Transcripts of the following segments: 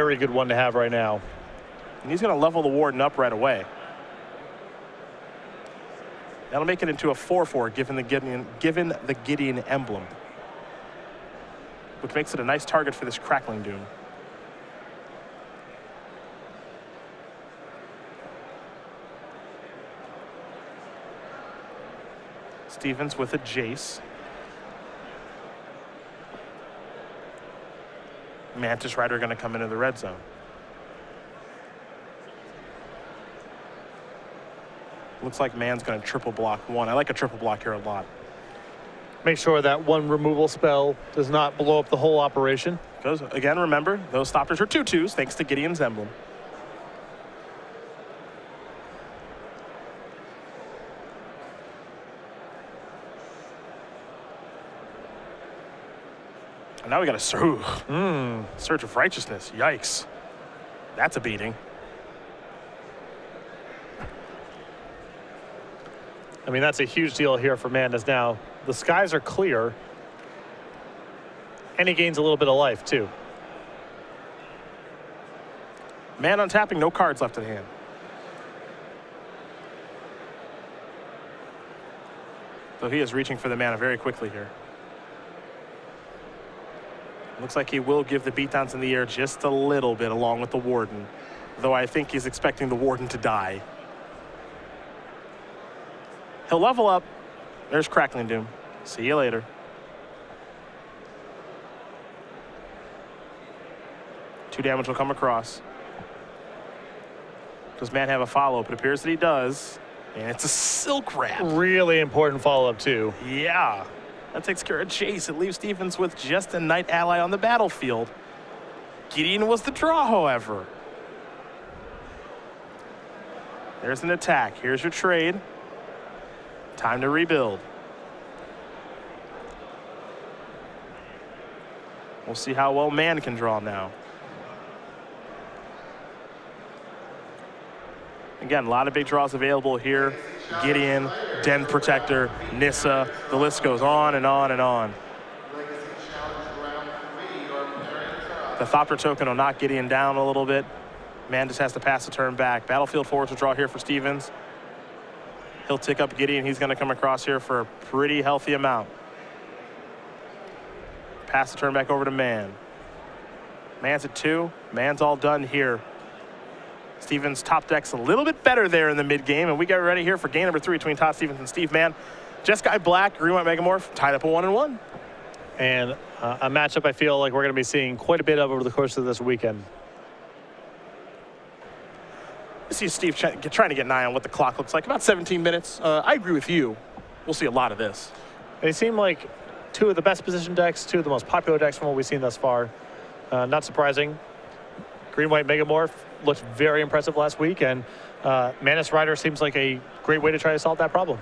very good one to have right now. And he's going to level the Warden up right away. That'll make it into a 4-4 given the Gideon emblem, which makes it a nice target for this Crackling Doom. Stevens with a Jace. Mantis Rider going to come into the red zone. Looks like Mann's going to triple block one. I like a triple block here a lot. Make sure that one removal spell does not blow up the whole operation. Because, again, remember, those stoppers are 2/2s thanks to Gideon's emblem. And now we got a Surge of Righteousness. Yikes. That's a beating. I mean, that's a huge deal here for Mann, as now the skies are clear. And he gains a little bit of life, too. Mann untapping, no cards left in hand. So he is reaching for the mana very quickly here. Looks like he will give the beatdowns in the air just a little bit along with the Warden, though I think he's expecting the Warden to die. He'll level up. There's Crackling Doom. See you later. Two damage will come across. Does Mann have a follow-up? It appears that he does. And it's a Silk Wrap. Really important follow-up, too. Yeah. That takes care of Chase. It leaves Stevens with just a Knight ally on the battlefield. Gideon was the draw, however. There's an attack. Here's your trade. Time to rebuild. We'll see how well Mann can draw now. Again, a lot of big draws available here. Gideon, Den Protector, Nissa, the list goes on and on and on. The Thopter token will knock Gideon down a little bit. Mann just has to pass the turn back. Battlefield forward to draw here for Stevens. He'll tick up Gideon. He's going to come across here for a pretty healthy amount. Pass the turn back over to Mann. Mann's at 2. Mann's all done here. Stevens top deck's a little bit better there in the mid game, and we get ready here for game number 3 between Todd Stevens and Steve Mann. Jeskai Black, Green White Megamorph, tied up a 1-1. And a matchup I feel like we're going to be seeing quite a bit of over the course of this weekend. You see Steve trying to get an eye on what the clock looks like. About 17 minutes. I agree with you. We'll see a lot of this. They seem like two of the best position decks, two of the most popular decks from what we've seen thus far. Not surprising. Green White Megamorph looked very impressive last week, and Mantis Rider seems like a great way to try to solve that problem.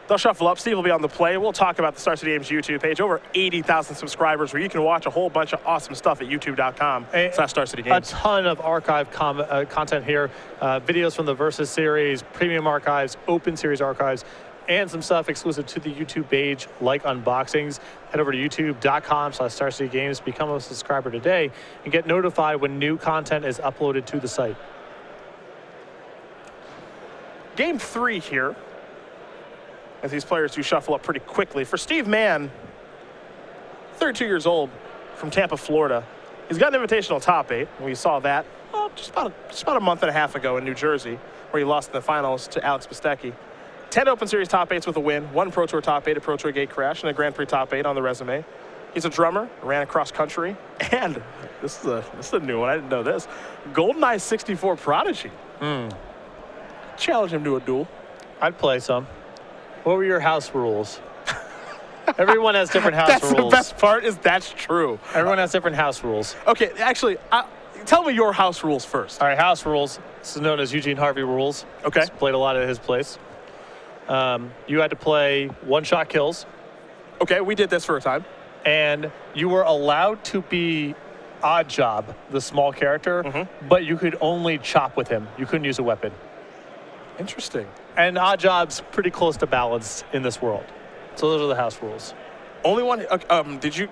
They'll shuffle up. Steve will be on the play. We'll talk about the Star City Games YouTube page. Over 80,000 subscribers where you can watch a whole bunch of awesome stuff at youtube.com/Star City Games. A ton of archive content here. Videos from the Versus series, premium archives, open series archives, and some stuff exclusive to the YouTube page like unboxings. Head over to youtube.com/Star City Games. Become a subscriber today and get notified when new content is uploaded to the site. Game 3 here, as these players do shuffle up pretty quickly. For Steve Mann, 32 years old, from Tampa, Florida. He's got an invitational top 8. We saw that just about a month and a half ago in New Jersey, where he lost in the finals to Alex Bistecki. 10 Open Series top 8s with a win, 1 Pro Tour top 8, a Pro Tour gate crash, and a Grand Prix top 8 on the resume. He's a drummer, ran across country, and this is a new one, I didn't know this. GoldenEye 64 Prodigy. Challenge him to a duel. I'd play some. What were your house rules? Everyone has different house That's rules. The best part is that's true. Everyone has different house rules. Okay, actually, tell me your house rules first. All right, house rules. This is known as Eugene Harvey rules. Okay. Just played a lot at his place. You had to play one-shot kills. Okay, we did this for a time. And you were allowed to be Odd Job, the small character, but you could only chop with him. You couldn't use a weapon. Interesting. And Odd Job's pretty close to balanced in this world. So those are the house rules. Only one. Did you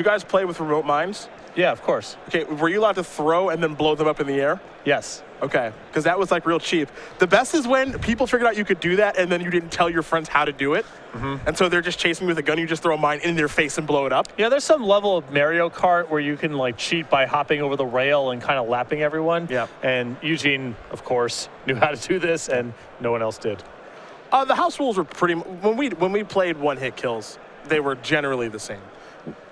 guys play with remote mines? Yeah, of course. Okay, were you allowed to throw and then blow them up in the air? Yes. Okay, because that was like real cheap. The best is when people figured out you could do that and then you didn't tell your friends how to do it. And so they're just chasing you with a gun. You just throw a mine in their face and blow it up. Yeah, there's some level of Mario Kart where you can like cheat by hopping over the rail and kind of lapping everyone. Yeah. And Eugene, of course, knew how to do this, and no one else did. The house rules were pretty. When we played one-hit kills, they were generally the same.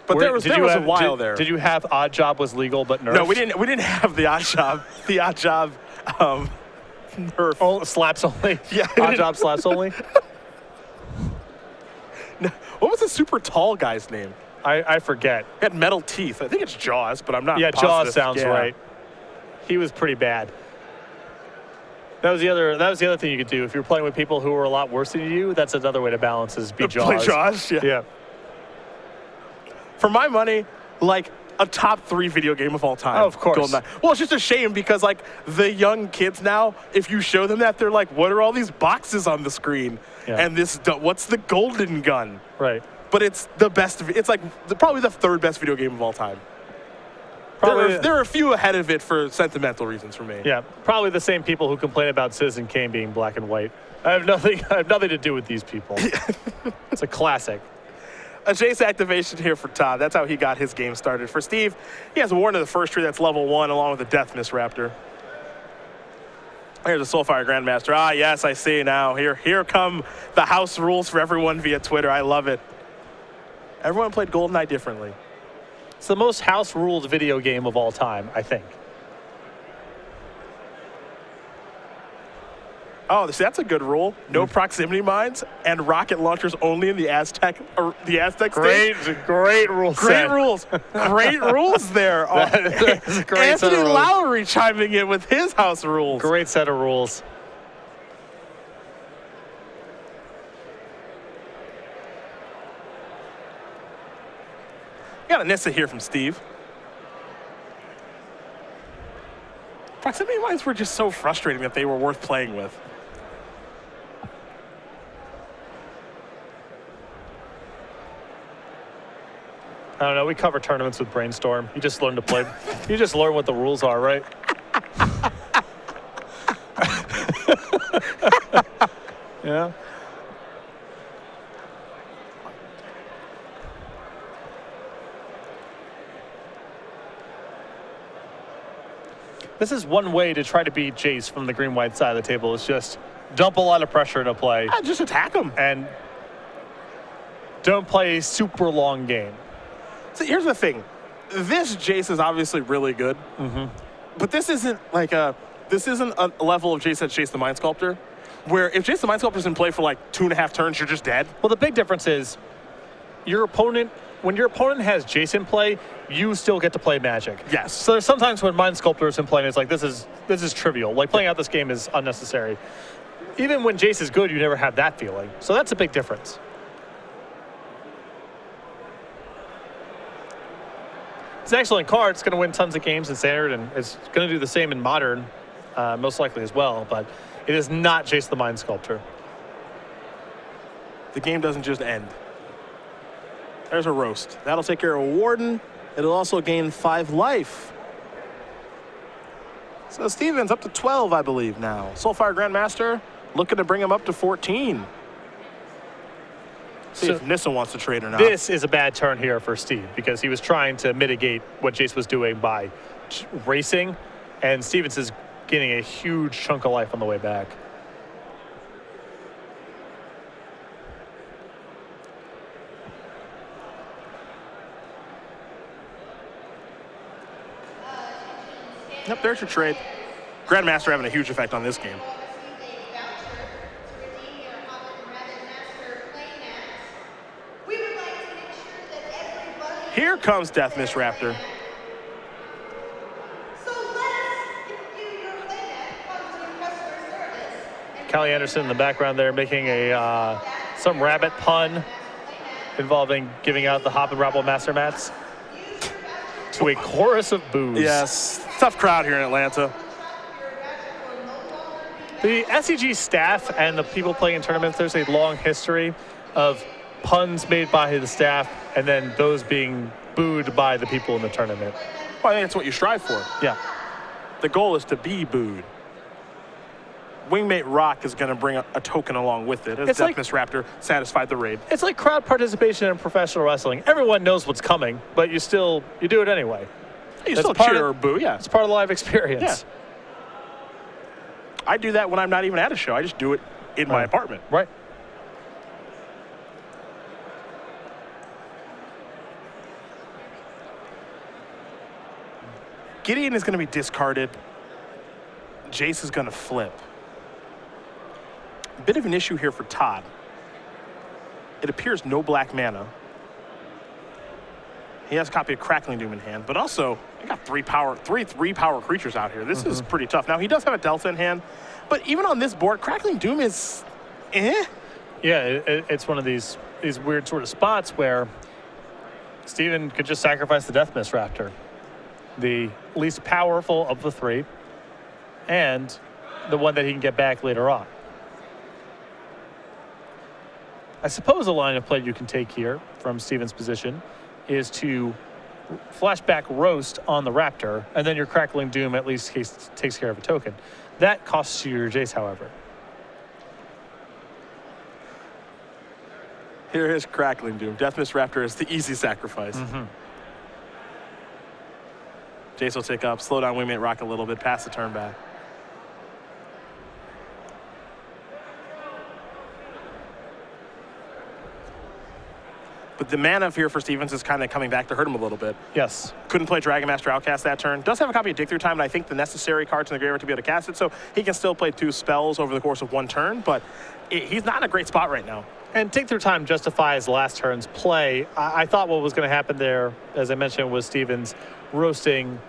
But there was a while there. Did you have Odd Job was legal but nerfed? No, we didn't. We didn't have the Odd Job. The Odd Job nerf. Oh, slaps only. Yeah. Odd Job slaps only. No, what was the super tall guy's name? I forget. He had metal teeth. I think it's Jaws, but I'm not. Yeah, positive. Jaws sounds right. He was pretty bad. That was the other thing you could do if you're playing with people who were a lot worse than you. That's another way to balance is be Jaws. Play Jaws. Yeah. Yeah. For my money, like a top 3 video game of all time. Oh, of course. GoldenEye. Well, it's just a shame because like the young kids now, if you show them that, they're like, "What are all these boxes on the screen?" Yeah. And what's the golden gun? Right. But it's the best. It's like probably the 3rd best video game of all time. Probably, there are a few ahead of it for sentimental reasons for me. Yeah, probably the same people who complain about Citizen Kane being black and white. I have nothing to do with these people. It's a classic. A Jace activation here for Todd. That's how he got his game started. For Steve, he has a Warden of the First Tree that's level 1 along with the Death Miss Raptor. Here's a Soulfire Grandmaster. Ah, yes, I see now. Here come the house rules for everyone via Twitter. I love it. Everyone played GoldenEye differently. It's the most house-ruled video game of all time, I think. Oh, see, that's a good rule. No proximity mines and rocket launchers only in the Aztec stage. Great rules. Great rules. Great rules there. Oh, That's a great set Anthony of rules. Lowry chiming in with his house rules. Great set of rules. Got a Nissa here from Steve. Proximity mines were just so frustrating that they were worth playing with. I don't know. We cover tournaments with Brainstorm. You just learn to play. You just learn what the rules are, right? Yeah. This is one way to try to beat Jace from the green-white side of the table. Is just dump a lot of pressure into play. Just attack him. And don't play a super long game. So here's the thing. This Jace is obviously really good. But this isn't like a level of Jace that's Jace the Mind Sculptor, where if Jace the Mind Sculptor's in play for like 2.5 turns, you're just dead. Well, the big difference is when your opponent has Jace in play, you still get to play Magic. Yes. So there's sometimes when Mind Sculptor is in play, and it's like, this is trivial. Like, playing out this game is unnecessary. Even when Jace is good, you never have that feeling. So that's a big difference. It's an excellent card. It's going to win tons of games in Standard, and it's going to do the same in Modern, most likely as well. But it is not Jace the Mind Sculptor. The game doesn't just end. There's a roast. That'll take care of a Warden. It'll also gain 5 life. So Steven's up to 12, I believe, now. Soulfire Grandmaster looking to bring him up to 14. See if Nissa wants to trade or not. This is a bad turn here for Steve because he was trying to mitigate what Jace was doing by racing, and Stevens is getting a huge chunk of life on the way back. Yep, there's your trade. Grandmaster having a huge effect on this game. Here comes Death Miss Raptor. Callie Anderson in the background there making a some rabbit pun involving giving out the Hop and Rabble Master Mats to a chorus of boos. Yes, tough crowd here in Atlanta. The SCG staff and the people playing in tournaments, there's a long history of puns made by the staff and then those being booed by the people in the tournament. Well, I think that's what you strive for. Yeah. The goal is to be booed. Wingmate Rock is going to bring a token along with it, as Death Miss Raptor satisfied the raid. It's like crowd participation in professional wrestling. Everyone knows what's coming, but you do it anyway. You still cheer or boo, yeah. It's part of the live experience. Yeah. I do that when I'm not even at a show. I just do it in my apartment. Right. Gideon is going to be discarded. Jace is going to flip. Bit of an issue here for Todd. It appears no black mana. He has a copy of Crackling Doom in hand, but also he got three power creatures out here. This is pretty tough. Now he does have a Delta in hand, but even on this board, Crackling Doom is eh. Yeah, it's one of these weird sort of spots where Steven could just sacrifice the Death Miss Raptor, the least powerful of the three, and the one that he can get back later on. I suppose a line of play you can take here from Steven's position is to flashback Roast on the Raptor, and then your Crackling Doom at least takes care of a token. That costs you your Jace, however. Here is Crackling Doom. Death Miss Raptor is the easy sacrifice. Jace will take up, slow down Wingmate Rock a little bit, pass the turn back. But the mana here for Stevens is kind of coming back to hurt him a little bit. Yes. Couldn't play Dragon Master Outcast that turn. Does have a copy of Dig Through Time, and I think the necessary cards in the graveyard to be able to cast it, so he can still play 2 spells over the course of 1 turn, but he's not in a great spot right now. And Dig Through Time justifies last turn's play. I thought what was going to happen there, as I mentioned, was Stevens roasting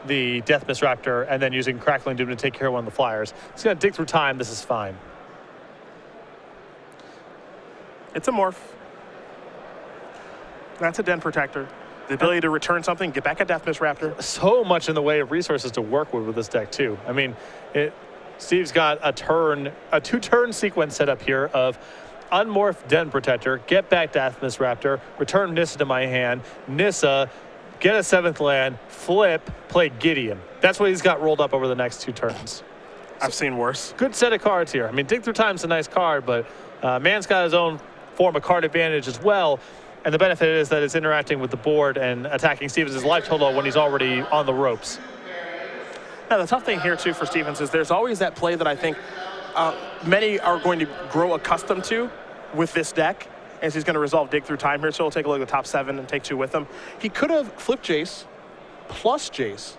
the Death Miss Raptor and then using Crackling Doom to take care of one of the flyers. He's going to Dig Through Time. This is fine. It's a morph. That's a Den Protector. The ability to return something, get back a Death Miss Raptor. So much in the way of resources to work with this deck, too. I mean, Steve's got a 2-turn sequence set up here of unmorph Den Protector, get back Death Miss Raptor, return Nissa to my hand, Nissa, get a 7th land, flip, play Gideon. That's what he's got rolled up over the next 2 turns. I've seen worse. Good set of cards here. I mean, Dig Through Time's a nice card, but Mann's got his own form of card advantage as well. And the benefit is that it's interacting with the board and attacking Stevens' life total when he's already on the ropes. Now, the tough thing here, too, for Stevens is there's always that play that I think many are going to grow accustomed to with this deck, as he's going to resolve Dig Through Time here. So we'll take a look at the top 7 and take 2 with him. He could have flipped Jace plus Jace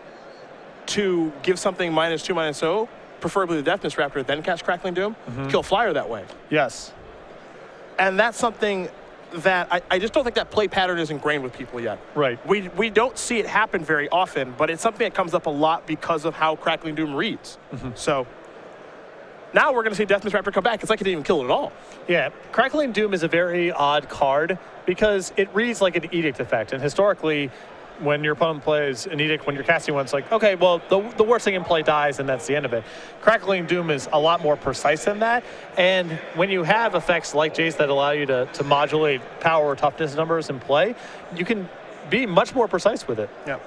to give something -2/-0, preferably the Death Miss Raptor, then cast Crackling Doom, kill Flyer that way. Yes. And that's something that I just don't think that play pattern is ingrained with people yet. Right. We don't see it happen very often, but it's something that comes up a lot because of how Crackling Doom reads. So now we're going to see Death Miss Raptor come back. It's like it didn't even kill it at all. Yeah, Crackling Doom is a very odd card because it reads like an Edict effect. And historically, when your opponent plays an Edict, when you're casting one, it's like, okay, well, the worst thing in play dies, and that's the end of it. Crackling Doom is a lot more precise than that. And when you have effects like Jace that allow you to modulate power or toughness numbers in play, you can be much more precise with it. Yeah.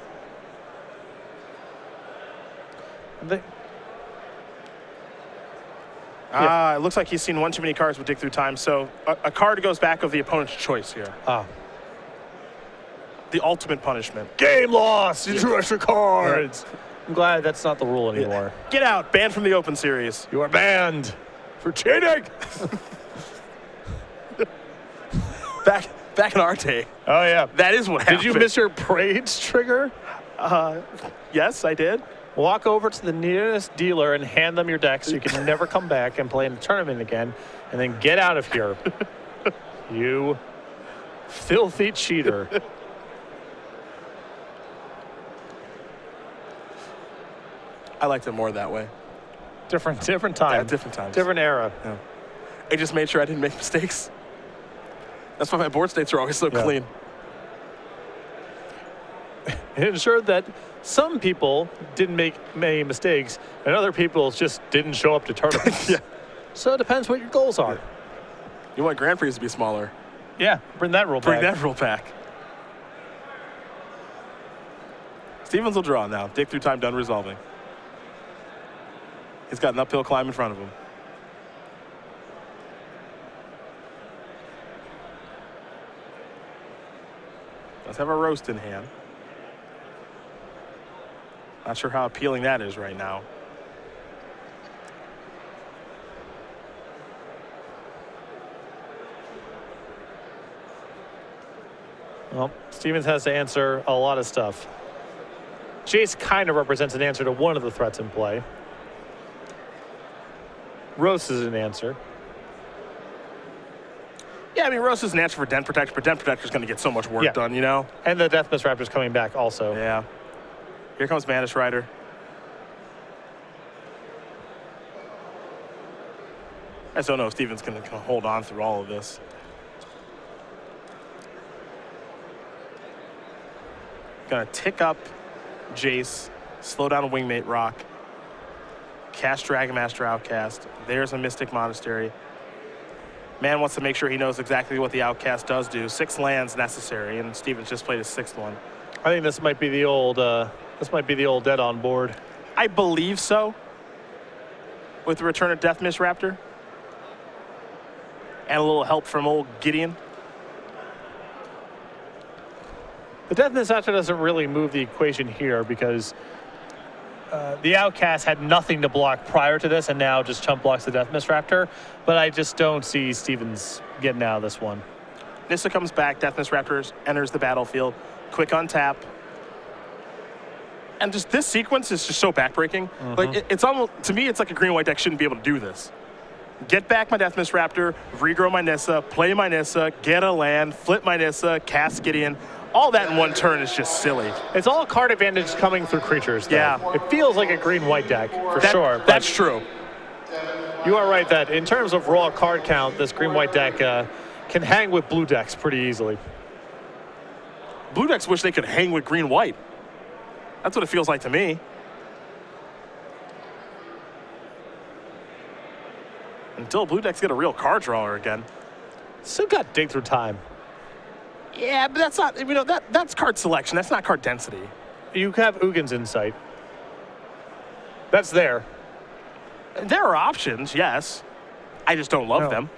It looks like he's seen one too many cards with Dig Through Time, so a card goes back of the opponent's choice here. The ultimate punishment. Game lost! You drew extra cards! Yeah. I'm glad that's not the rule anymore. Yeah. Get out! Banned from the Open Series. You are banned for cheating! Back in our day. Oh, yeah. That is what happened. Did you miss your parades trigger? Yes, I did. Walk over to the nearest dealer and hand them your deck so you can never come back and play in the tournament again, and then get out of here. You filthy cheater. I liked it more that way. Different time. Yeah, different times. Different era. Yeah. I just made sure I didn't make mistakes. That's why my board states are always so clean. It ensured that some people didn't make many mistakes and other people just didn't show up to tournaments. Yeah. So it depends what your goals are. You want Grand Prix to be smaller. Yeah, bring that rule back. Bring that rule back. Stevens will draw now. Dig through time, done resolving. He's got an uphill climb in front of him. Does have a roast in hand. Not sure how appealing that is right now. Well, Stevens has to answer a lot of stuff. Jace kind of represents an answer to one of the threats in play. Roast is an answer. Yeah, I mean, Roast is an answer for Den Protector, but Den Protector's going to get so much work done, you know? And the Death Miss Raptor's coming back also. Yeah. Here comes Manish Rider. I just don't know if Stevens can hold on through all of this. Gonna tick up Jace, slow down Wingmate Rock, cast Dragon Master Outcast. There's a Mystic Monastery. Mann wants to make sure he knows exactly what the Outcast does do. 6 lands necessary, and Stevens just played his 6th one. I think this might be the old dead on board. I believe so. With the return of Death Miss Raptor. And a little help from old Gideon. The Death Miss Raptor doesn't really move the equation here because the Outcast had nothing to block prior to this and now just chump blocks the Death Miss Raptor. But I just don't see Stevens getting out of this one. Nissa comes back. Death Miss Raptor enters the battlefield. Quick on tap. And just this sequence is just so backbreaking. Like it's almost, to me, it's like a green-white deck shouldn't be able to do this. Get back my Death Miss Raptor, regrow my Nissa, play my Nissa, get a land, flip my Nissa, cast Gideon. All that in one turn is just silly. It's all card advantage coming through creatures, though. Yeah. It feels like a green-white deck, for sure. That's true. You are right that in terms of raw card count, this green-white deck can hang with blue decks pretty easily. Blue decks wish they could hang with green-white. That's what it feels like to me. Until blue decks get a real card drawer again. Still got dig through time. Yeah, but that's not, you know, that's card selection. That's not card density. You have Ugin's Insight. That's there. There are options, yes. I just don't love them.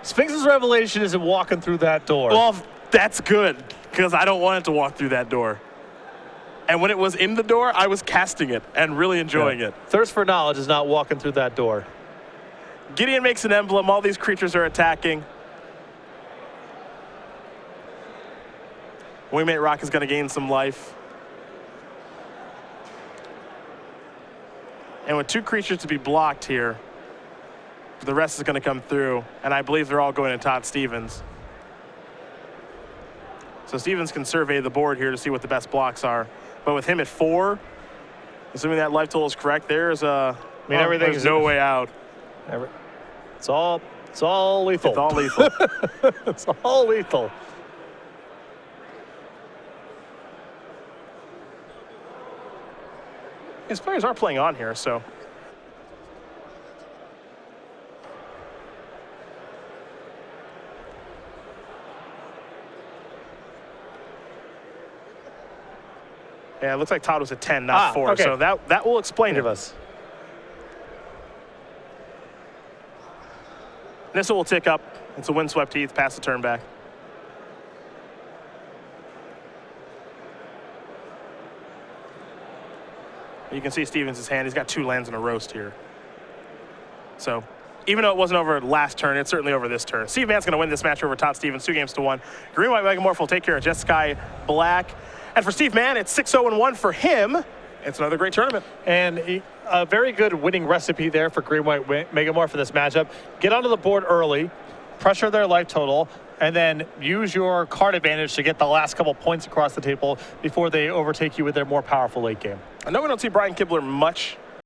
Sphinx's Revelation isn't walking through that door. Well, that's good, because I don't want it to walk through that door. And when it was in the door, I was casting it and really enjoying it. Thirst for Knowledge is not walking through that door. Gideon makes an emblem. All these creatures are attacking. Wingmate Rock is going to gain some life. And with 2 creatures to be blocked here, the rest is going to come through. And I believe they're all going to Todd Stevens. So Stevens can survey the board here to see what the best blocks are. But with him at 4, assuming that life total is correct, there's a... I mean, there's no way out. It's all lethal. It's all lethal. It's all lethal. His players are playing on here, so. Yeah, it looks like Todd was at 10, not 4. Okay. So that will explain it. Us. Nissa will tick up. It's a Windswept Heath, pass the turn back. You can see Stevens' hand. He's got 2 lands and a roast here. So even though it wasn't over last turn, it's certainly over this turn. Steve Mann's going to win this match over Todd Stevens, 2-1. Green-White Megamorph will take care of Jeskai Black. And for Steve Mann, it's 6-0-1 for him. It's another great tournament. And a very good winning recipe there for Green-White Megamorph in this matchup. Get onto the board early, pressure their life total, and then use your card advantage to get the last couple points across the table before they overtake you with their more powerful late game. I know we don't see Brian Kibler much